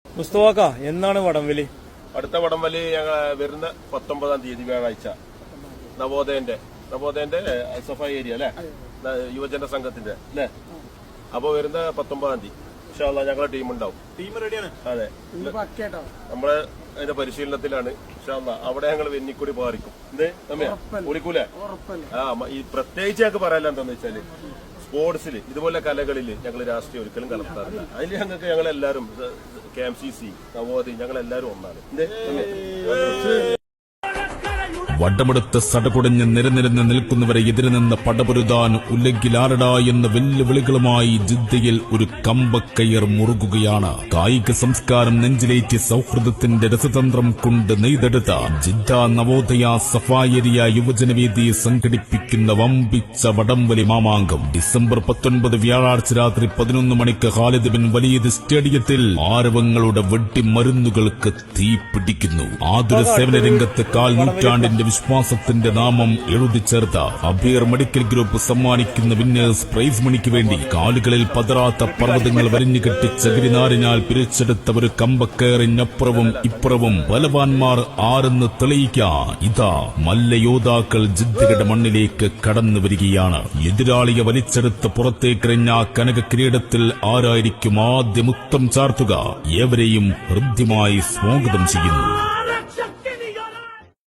മുസ്തഫാക്ക എന്നാണ് വടംവലി? അടുത്ത വടംവലി ഞങ്ങൾ വരുന്ന 19-ാം തീയതി വ്യാഴാഴ്ച നവോദയന്റെ സഫ ഏരിയ അല്ലെ, യുവജന സംഘത്തിന്റെ അല്ലെ. അപ്പൊ വരുന്ന 19-ാം തീയതി ഇൻഷാല്ലാ ഞങ്ങളെ ടീം ഉണ്ടാവും. ടീം റെഡിയാണ്. അതെ, നമ്മള് അതിന്റെ പരിശീലനത്തിലാണ്. ഇൻഷാല്ലാ അവിടെ ഞങ്ങൾ വെന്നിക്കൂടി പാറിക്കും. ഓടിക്കൂലേ? ഈ പ്രത്യേകിച്ച് ഞങ്ങൾക്ക് പറയാൻ എന്താന്ന് വെച്ചാല് സ്പോർട്സിൽ ഇതുപോലെ കലകളിൽ ഞങ്ങൾ രാഷ്ട്രീയം ഒരിക്കലും കലർത്താറില്ല. അതിൽ ഞങ്ങൾക്ക് ഞങ്ങളെല്ലാരും KMCC നവോദയ ഞങ്ങളെല്ലാരും ഒന്നാണ്. വടമെടുത്ത് സടകുടഞ്ഞ് നിരനിരന്ന് നിൽക്കുന്നവരെ എതിരെ നിന്ന് പടപൊരുതാൻ ഉലകിലാരട എന്ന വെല്ലുവിളികളുമായി ജിദ്ദയിൽ ഒരു കമ്പക്കയർ മുറുകുകയാണ്. കായിക സംസ്കാരം നെഞ്ചിലേറ്റി സൗഹൃദത്തിന്റെ രസതന്ത്രം കൊണ്ട് നെയ്തെടുത്ത ജിദ്ദ നവോദയ സഫായേരിയ യുവജനവേദി സംഘടിപ്പിക്കുന്ന വമ്പിച്ച വടംവലി മാമാങ്കം ഡിസംബർ 19 വ്യാഴാഴ്ച രാത്രി 11 മണിക്ക് ഖാലിദ് ബിൻ വലീദ് സ്റ്റേഡിയത്തിൽ ആരവങ്ങളുടെ വെട്ടിമരുന്നുകൾക്ക് തീ പിടിക്കുന്നു. ആതുര സേവന രംഗത്ത് കാൽ നൂറ്റാണ്ടിന്റെ വിശ്വാസത്തിന്റെ നാമം എഴുതി ചേർത്ത അബീർ മെഡിക്കൽ ഗ്രൂപ്പ് സമ്മാനിക്കുന്ന വിന്നേഴ്സ് പ്രൈസ് മണിക്ക് വേണ്ടി കാലുകളിൽ പതറാത്ത പർവ്വതങ്ങൾ വരിഞ്ഞുകെട്ടി ചകിരിനാരിനാൽ പിരിച്ചെടുത്ത ഒരു കമ്പക്കയറിനപ്പുറവും ഇപ്പുറവും ബലവാന്മാർ ആരെന്ന് തെളിയിക്കാൻ ഇതാ മല്ലയോദ്ധാക്കൾ ജിദ്ദയുടെ മണ്ണിലേക്ക് കടന്നു വരികയാണ്. എതിരാളിയെ വലിച്ചെടുത്ത് പുറത്തേക്കെറിഞ്ഞ കനക കിരീടത്തിൽ ആരായിരിക്കും ആദ്യ മുത്തം ചാർത്തുക? ഏവരെയും ഹൃദ്യമായി സ്വാഗതം ചെയ്യുന്നു.